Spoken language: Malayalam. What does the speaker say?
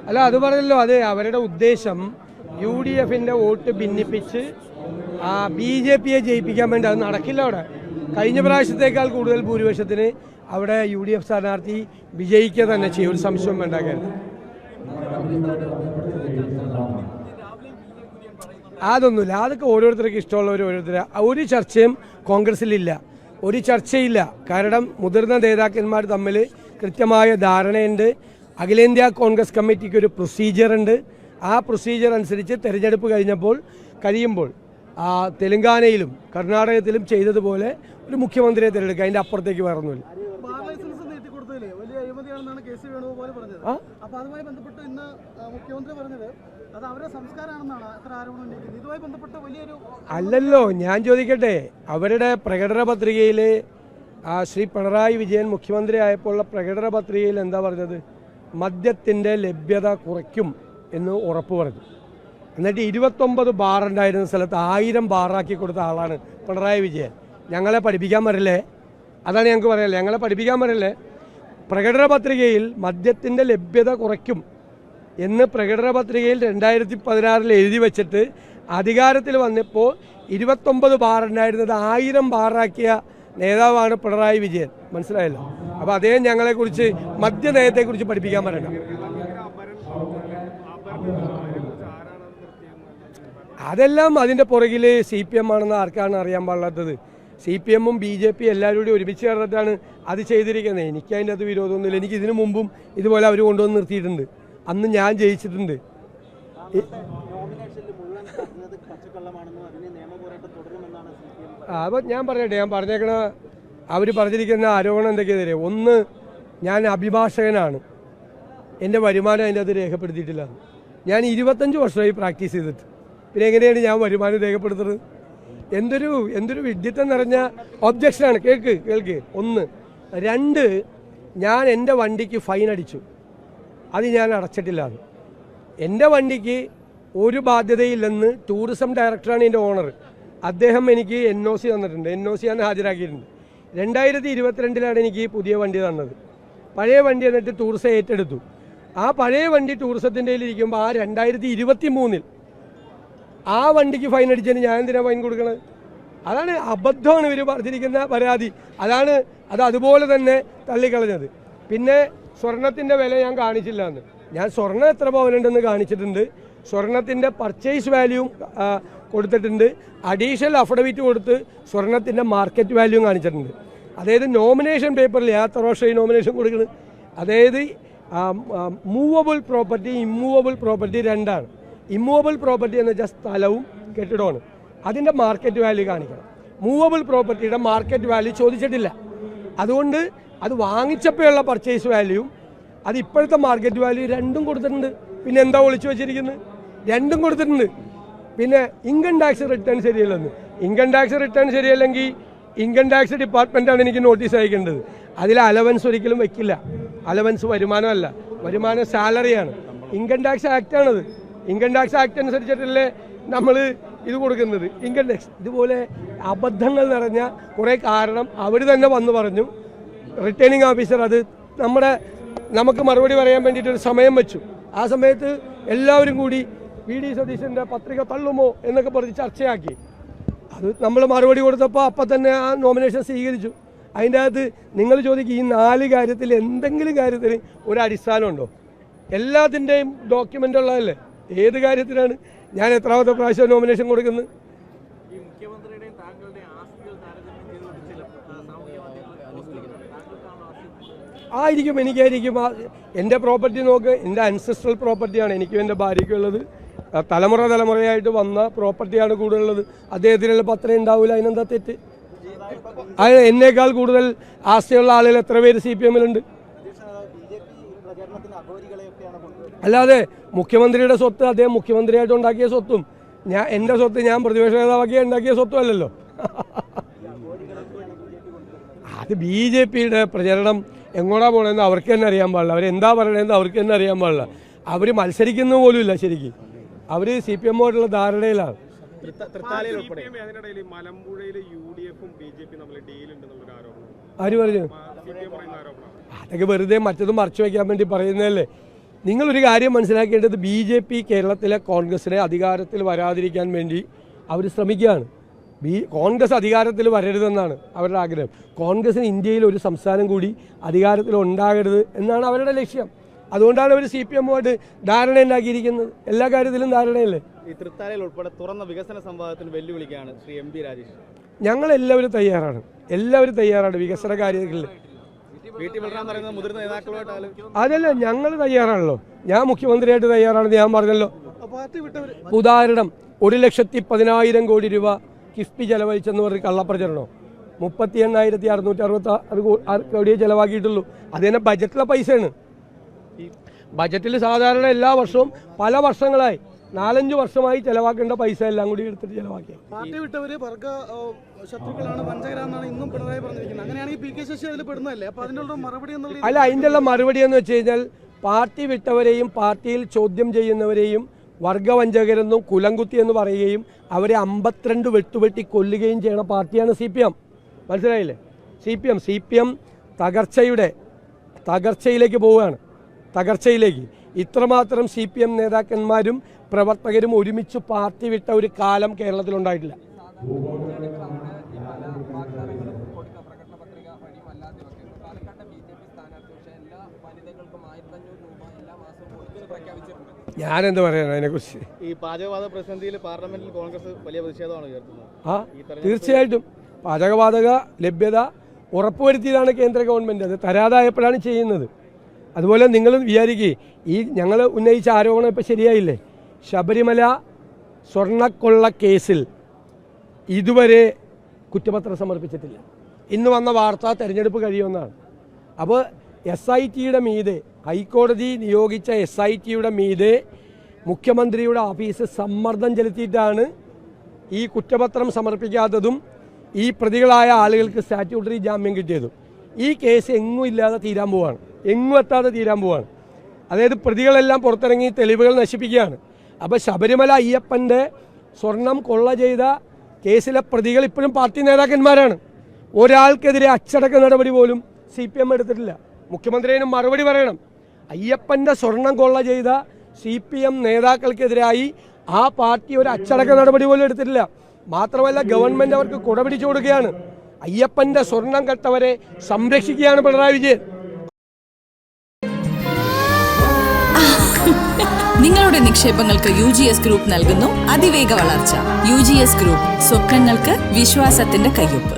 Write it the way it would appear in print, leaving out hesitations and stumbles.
അല്ല, അത് പറഞ്ഞല്ലോ, അത് അവരുടെ ഉദ്ദേശം UDFിൻ്റെ വോട്ട് ഭിന്നിപ്പിച്ച് BJPയെ ജയിപ്പിക്കാൻ വേണ്ടി. അത് നടക്കില്ല. അവിടെ കഴിഞ്ഞ പ്രാവശ്യത്തേക്കാൾ കൂടുതൽ ഭൂരിപക്ഷത്തിന് അവിടെ UDF സ്ഥാനാർത്ഥി വിജയിക്കുക തന്നെ ചെയ്യും, ഒരു സംശയം വേണ്ടാക്കാൻ. അതൊന്നുമില്ല, അതൊക്കെ ഓരോരുത്തർക്ക് ഇഷ്ടമുള്ളവർ ഓരോരുത്തർ. ഒരു ചർച്ചയും കോൺഗ്രസിലില്ല, ഒരു ചർച്ചയില്ല. കാരണം മുതിർന്ന നേതാക്കന്മാർ തമ്മിൽ കൃത്യമായ ധാരണയുണ്ട്. അഖിലേന്ത്യാ കോൺഗ്രസ് കമ്മിറ്റിക്ക് ഒരു പ്രൊസീജിയറുണ്ട്. ആ പ്രൊസീജിയർ അനുസരിച്ച് തെരഞ്ഞെടുപ്പ് കഴിയുമ്പോൾ തെലങ്കാനയിലും കർണാടകത്തിലും ചെയ്തതുപോലെ ഒരു മുഖ്യമന്ത്രിയെ തിരഞ്ഞെടുക്കുക. അതിൻ്റെ അപ്പുറത്തേക്ക് വേറൊന്നുമില്ല. അല്ലല്ലോ, ഞാൻ ചോദിക്കട്ടെ, അവരുടെ പ്രകടന പത്രികയിൽ ശ്രീ പിണറായി വിജയൻ മുഖ്യമന്ത്രി ആയപ്പോഴുള്ള പ്രകടന പത്രികയിൽ എന്താ പറഞ്ഞത്? മദ്യത്തിൻ്റെ ലഭ്യത കുറയ്ക്കും എന്ന് ഉറപ്പ് പറഞ്ഞു. എന്നിട്ട് 29 ബാർ ഉണ്ടായിരുന്ന സ്ഥലത്ത് 1000 ബാറാക്കി കൊടുത്ത ആളാണ് പിണറായി വിജയൻ. ഞങ്ങളെ പഠിപ്പിക്കാൻ വരില്ലേ? അതാണ് ഞങ്ങൾക്ക് പറയാല്ലേ, ഞങ്ങളെ പഠിപ്പിക്കാൻ വരില്ലേ? പ്രകടന പത്രികയിൽ മദ്യത്തിൻ്റെ ലഭ്യത കുറയ്ക്കും എന്ന് പ്രകടന പത്രികയിൽ 2016 എഴുതി വെച്ചിട്ട് അധികാരത്തിൽ വന്നപ്പോൾ 29 ബാർ ഉണ്ടായിരുന്നത് 1000 ബാറാക്കിയ നേതാവാണ് പിണറായി വിജയൻ. മനസ്സിലായല്ലോ? അപ്പോൾ അദ്ദേഹം ഞങ്ങളെക്കുറിച്ച് മദ്യനയത്തെക്കുറിച്ച് പഠിപ്പിക്കാൻ വരണ്ട. അതെല്ലാം അതിൻ്റെ പുറകിൽ CPM ആണെന്ന് ആർക്കാണ് അറിയാൻ പാടില്ലാത്തത്? CPMഉം BJP എല്ലാവരും കൂടി ഒരുമിച്ച് ചേർന്നിട്ടാണ് അത് ചെയ്തിരിക്കുന്നത്. എനിക്ക് അതിൻ്റെ അത് വിരോധമൊന്നുമില്ല. എനിക്ക് ഇതിനു മുമ്പും ഇതുപോലെ അവർ കൊണ്ടുവന്ന് നിർത്തിയിട്ടുണ്ട്. അന്ന് ഞാൻ ജയിച്ചിട്ടുണ്ട്. അപ്പോൾ ഞാൻ പറഞ്ഞേക്കണ അവർ പറഞ്ഞിരിക്കുന്ന ആരോപണം എന്തൊക്കെയാ? ഒന്ന്, ഞാൻ അഭിഭാഷകനാണ്, എൻ്റെ വരുമാനം അതിൻ്റെ അത് രേഖപ്പെടുത്തിയിട്ടില്ല. ഞാൻ 25 വർഷമായി പ്രാക്ടീസ് ചെയ്തിട്ട് പിന്നെ എങ്ങനെയാണ് ഞാൻ വരുമാനം രേഖപ്പെടുത്തുന്നത്? എന്തൊരു വിഡ്ഢിത്തം നിറഞ്ഞ ഒബ്ജക്ഷനാണ്. കേൾക്ക്. 1. 2, ഞാൻ എൻ്റെ വണ്ടിക്ക് ഫൈൻ അടിച്ചു, അത് ഞാൻ അടച്ചിട്ടില്ല. എൻ്റെ വണ്ടിക്ക് ഒരു ബാധ്യതയില്ലെന്ന് ടൂറിസം ഡയറക്ടറാണ് എൻ്റെ ഓണർ. അദ്ദേഹം എനിക്ക് NOC തന്നിട്ടുണ്ട്. NOC ഞാൻ ഹാജരാക്കിയിട്ടുണ്ട്. 2022 എനിക്ക് പുതിയ വണ്ടി തന്നത്. പഴയ വണ്ടി എന്നിട്ട് ടൂറിസം ഏറ്റെടുത്തു. ആ പഴയ വണ്ടി ടൂറിസത്തിൻ്റെ ഇരിക്കുമ്പോൾ 2023 ആ വണ്ടിക്ക് ഫൈൻ അടിച്ചതിന് ഞാൻ എന്തിനാണ് ഫൈൻ കൊടുക്കണത്? അതാണ് അബദ്ധമാണ് ഇവർ പറഞ്ഞിരിക്കുന്ന പരാതി. അത് അതുപോലെ തന്നെ തള്ളിക്കളഞ്ഞത്. പിന്നെ സ്വർണത്തിൻ്റെ വില ഞാൻ കാണിച്ചില്ല എന്ന്. ഞാൻ സ്വർണ്ണം എത്ര പവനുണ്ടെന്ന് കാണിച്ചിട്ടുണ്ട്. സ്വർണത്തിൻ്റെ പർച്ചേസ് വാല്യൂം കൊടുത്തിട്ടുണ്ട്. അഡീഷണൽ അഫിഡവിറ്റ് കൊടുത്ത് സ്വർണത്തിൻ്റെ മാർക്കറ്റ് വാല്യൂം കാണിച്ചിട്ടുണ്ട്. അതായത് നോമിനേഷൻ പേപ്പറിൽ എത്ര വർഷമായി നോമിനേഷൻ കൊടുക്കുന്നത്? അതായത് മൂവബിൾ പ്രോപ്പർട്ടി, ഇമ്മൂവബിൾ പ്രോപ്പർട്ടി രണ്ടാണ്. ഇമ്മൂവബിൾ പ്രോപ്പർട്ടി എന്ന് വെച്ചാൽ സ്ഥലവും കെട്ടിടമാണ്. അതിൻ്റെ മാർക്കറ്റ് വാല്യൂ കാണിക്കണം. മൂവബിൾ പ്രോപ്പർട്ടിയുടെ മാർക്കറ്റ് വാല്യൂ ചോദിച്ചിട്ടില്ല. അതുകൊണ്ട് അത് വാങ്ങിച്ചപ്പോഴുള്ള പർച്ചേസ് വാല്യൂവും അത് ഇപ്പോഴത്തെ മാർക്കറ്റ് വാല്യൂ രണ്ടും കൊടുത്തിട്ടുണ്ട്. പിന്നെ എന്താ ഒളിച്ചു വെച്ചിരിക്കുന്നത്? രണ്ടും കൊടുത്തിട്ടുണ്ട്. പിന്നെ ഇൻകം ടാക്സ് റിട്ടേൺ ശരിയല്ലെന്ന്. ഇൻകം ടാക്സ് റിട്ടേൺ ശരിയല്ലെങ്കിൽ ഇൻകം ടാക്സ് ഡിപ്പാർട്ട്മെൻറ്റാണ് എനിക്ക് നോട്ടീസ് അയക്കേണ്ടത്. അതിൽ അലവൻസ് ഒരിക്കലും വെക്കില്ല. അലവൻസ് വരുമാനമല്ല, വരുമാനം സാലറിയാണ്. ഇൻകം ടാക്സ് ആക്റ്റാണത്. ഇൻകം ടാക്സ് ആക്ട് അനുസരിച്ചിട്ടല്ലേ നമ്മൾ ഇത് കൊടുക്കുന്നത്, ഇൻകം ടാക്സ്. ഇതുപോലെ അബദ്ധങ്ങൾ നിറഞ്ഞ കുറേ കാരണം അവർ തന്നെ വന്ന് പറഞ്ഞു. റിട്ടേണിംഗ് ഓഫീസർ അത് നമുക്ക് മറുപടി പറയാൻ വേണ്ടിയിട്ടൊരു സമയം വെച്ചു. ആ സമയത്ത് എല്ലാവരും കൂടി VD സതീശൻ്റെ പത്രിക തള്ളുമോ എന്നൊക്കെ പറഞ്ഞ് ചർച്ചയാക്കി. അത് നമ്മൾ മറുപടി കൊടുത്തപ്പോൾ അപ്പം തന്നെ ആ നോമിനേഷൻ സ്വീകരിച്ചു. അതിൻ്റെ അകത്ത് നിങ്ങൾ ചോദിക്കും, ഈ 4 കാര്യത്തിൽ എന്തെങ്കിലും കാര്യത്തിന് ഒരു അടിസ്ഥാനമുണ്ടോ? എല്ലാത്തിൻ്റെയും ഡോക്യുമെൻ്റ് ഉള്ളതല്ലേ. ഏത് കാര്യത്തിലാണ് ഞാൻ എത്രാമത്തെ പ്രാവശ്യം നോമിനേഷൻ കൊടുക്കുന്നത്? ആയിരിക്കും, എനിക്കായിരിക്കും. എൻ്റെ പ്രോപ്പർട്ടി നോക്ക്, എൻ്റെ അൻസെസ്ട്രൽ പ്രോപ്പർട്ടിയാണ് എനിക്കും എൻ്റെ ഭാര്യയ്ക്കും ഉള്ളത്. തലമുറയായിട്ട് വന്ന പ്രോപ്പർട്ടിയാണ് കൂടുതലുള്ളത്. അദ്ദേഹത്തിനുള്ള പത്രം ഉണ്ടാവില്ല, അതിനെന്താ തെറ്റ്? അത് എന്നേക്കാൾ കൂടുതൽ ആസ്തിയുള്ള ആളുകൾ എത്ര പേര് CPMലുണ്ട്? അല്ലാതെ മുഖ്യമന്ത്രിയുടെ സ്വത്ത് അദ്ദേഹം മുഖ്യമന്ത്രിയായിട്ട് ഉണ്ടാക്കിയ സ്വത്തും എൻ്റെ സ്വത്ത് ഞാൻ പ്രതിപക്ഷ നേതാവാക്കി ഉണ്ടാക്കിയ സ്വത്തും അല്ലല്ലോ. അത് BJPയുടെ പ്രചരണം എങ്ങോട്ടാ പോകണമെന്ന് അവർക്ക് തന്നെ അറിയാൻ പാടില്ല. അവരെന്താ പറയണമെന്ന് അവർക്ക് തന്നെ അറിയാൻ പാടില്ല. അവർ മത്സരിക്കുന്ന പോലും ഇല്ല. ശരിക്കും അവർ CPMമായിട്ടുള്ള ധാരണയിലാണ്. ആര് പറഞ്ഞു? അതൊക്കെ വെറുതെ മറ്റതും മറച്ചു വയ്ക്കാൻ വേണ്ടി പറയുന്നതല്ലേ. നിങ്ങളൊരു കാര്യം മനസ്സിലാക്കേണ്ടത് BJP കേരളത്തിലെ കോൺഗ്രസിനെ അധികാരത്തിൽ വരാതിരിക്കാൻ വേണ്ടി അവർ ശ്രമിക്കുകയാണ്. കോൺഗ്രസ് അധികാരത്തിൽ വരരുതെന്നാണ് അവരുടെ ആഗ്രഹം. കോൺഗ്രസിന് ഇന്ത്യയിൽ ഒരു സംസ്ഥാനം കൂടി അധികാരത്തിൽ ഉണ്ടാകരുത് എന്നാണ് അവരുടെ ലക്ഷ്യം. അതുകൊണ്ടാണ് അവർ CPM-ഉമായിട്ട് ധാരണ ഉണ്ടാക്കിയിരിക്കുന്നത്. എല്ലാ കാര്യത്തിലും ധാരണയല്ലേ. ഈ തൃത്താലയിൽ ഉൾപ്പെടെ തുറന്ന വികസന സംവാദത്തിന് വെല്ലുവിളിക്കുകയാണ് ശ്രീ MP രാജേഷ്. ഞങ്ങളെല്ലാവരും തയ്യാറാണ് വികസന കാര്യങ്ങളിൽ. മുതിർന്ന നേതാക്കളുമായിട്ട് അതല്ല, ഞങ്ങൾ തയ്യാറാണല്ലോ. ഞാൻ മുഖ്യമന്ത്രിയായിട്ട് തയ്യാറാണെന്ന് ഞാൻ പറഞ്ഞല്ലോ. ഉദാഹരണം 1,10,000 കോടി രൂപ കിഫ്ബി ചെലവഴിച്ചെന്ന് പറഞ്ഞ് കള്ളപ്രചരണോ? 38,666 കോടിയെ ചെലവാക്കിയിട്ടുള്ളൂ. അത് തന്നെ ബജറ്റിലെ പൈസയാണ്. ബജറ്റിൽ സാധാരണ എല്ലാ വർഷവും പല വർഷങ്ങളായി 4-5 വർഷമായി ചെലവാക്കേണ്ട പൈസ എല്ലാം കൂടി എടുത്തിട്ട് ചെലവാക്കി. പാർട്ടി വിട്ടവര് വർഗ ശത്രുക്കളാണ്, വഞ്ചകരാണെന്നാണ് ഇന്നും പിണറായി പറഞ്ഞിരിക്കുന്നത്. അങ്ങനെയാണെങ്കിൽ PK ശശി അതിൽ പെടുന്നതല്ലേ? അപ്പൊ അതിനുള്ള മറുപടി അല്ല, അതിൻ്റെ ഉള്ള മറുപടി എന്ന് വെച്ച് കഴിഞ്ഞാൽ പാർട്ടി വിട്ടവരെയും പാർട്ടിയിൽ ചോദ്യം ചെയ്യുന്നവരെയും വർഗവഞ്ചകരെന്നും കുലംകുത്തി എന്ന് പറയുകയും അവരെ 52 വെട്ടുവെട്ടി കൊല്ലുകയും ചെയ്യുന്ന പാർട്ടിയാണ് CPM. മനസ്സിലായില്ലേ? CPM തകർച്ചയിലേക്ക് പോവുകയാണ്. ഇത്രമാത്രം CPM നേതാക്കന്മാരും പ്രവർത്തകരും ഒരുമിച്ച് പാർട്ടി വിട്ട ഒരു കാലം കേരളത്തിലുണ്ടായിട്ടില്ല. ഞാനെന്ത് പറയാനാ അതിനെക്കുറിച്ച്? ഈ പാചകവാത പ്രതിസന്ധിയിൽ പാർലമെന്റിൽ കോൺഗ്രസ് വലിയ പ്രതിഷേധമാണ് ഉയർത്തുന്നത്. തീർച്ചയായിട്ടും പാചകവാതക ലഭ്യത ഉറപ്പുവരുത്തിയതാണ് കേന്ദ്ര ഗവൺമെൻറ്. അത് തരാതായപ്പോഴാണ് ചെയ്യുന്നത്. അതുപോലെ നിങ്ങൾ വിചാരിക്കുക, ഈ ഞങ്ങൾ ഉന്നയിച്ച ആരോപണം ഇപ്പോൾ ശരിയായില്ലേ? ശബരിമല സ്വർണ്ണക്കൊള്ള കേസിൽ ഇതുവരെ കുറ്റപത്രം സമർപ്പിച്ചിട്ടില്ല. ഇന്ന് വന്ന വാർത്ത തെരഞ്ഞെടുപ്പ് കഴിയുമെന്നാണ്. അപ്പോൾ SITയുടെ മീതെ, ഹൈക്കോടതി നിയോഗിച്ച SITയുടെ മീതെ മുഖ്യമന്ത്രിയുടെ ഓഫീസ് സമ്മർദ്ദം ചെലുത്തിയിട്ടാണ് ഈ കുറ്റപത്രം സമർപ്പിക്കാത്തതും ഈ പ്രതികളായ ആളുകൾക്ക് സ്റ്റാറ്റ്യൂട്ടറി ജാമ്യം കിട്ടിയതും. ഈ കേസ് എങ്ങും എത്താതെ തീരാൻ പോവാണ്. അതായത് പ്രതികളെല്ലാം പുറത്തിറങ്ങി തെളിവുകൾ നശിപ്പിക്കുകയാണ്. അപ്പോൾ ശബരിമല അയ്യപ്പൻ്റെ സ്വർണം കൊള്ള ചെയ്ത കേസിലെ പ്രതികൾ ഇപ്പോഴും പാർട്ടി നേതാക്കന്മാരാണ്. ഒരാൾക്കെതിരെ അച്ചടക്ക നടപടി പോലും CPM എടുത്തിട്ടില്ല. മുഖ്യമന്ത്രിയും മറുപടി പറയണം. അയ്യപ്പൻ്റെ സ്വർണം കൊള്ള ചെയ്ത CPM നേതാക്കൾക്കെതിരായി ആ പാർട്ടി ഒരു അച്ചടക്ക നടപടി പോലും എടുത്തിട്ടില്ല. മാത്രമല്ല, ഗവൺമെൻറ് അവർക്ക് കുടപിടിച്ചു കൊടുക്കുകയാണ്. അയ്യപ്പൻ്റെ സ്വർണം കെട്ടവരെ സംരക്ഷിക്കുകയാണ് പിണറായി വിജയൻ. നിങ്ങളുടെ നിക്ഷേപങ്ങൾക്ക് UGS ഗ്രൂപ്പ് നൽകുന്നു അതിവേഗ വളർച്ച. UGS ഗ്രൂപ്പ്, സ്വപ്നങ്ങൾക്ക് വിശ്വാസത്തിന്റെ കയ്യൊപ്പ്.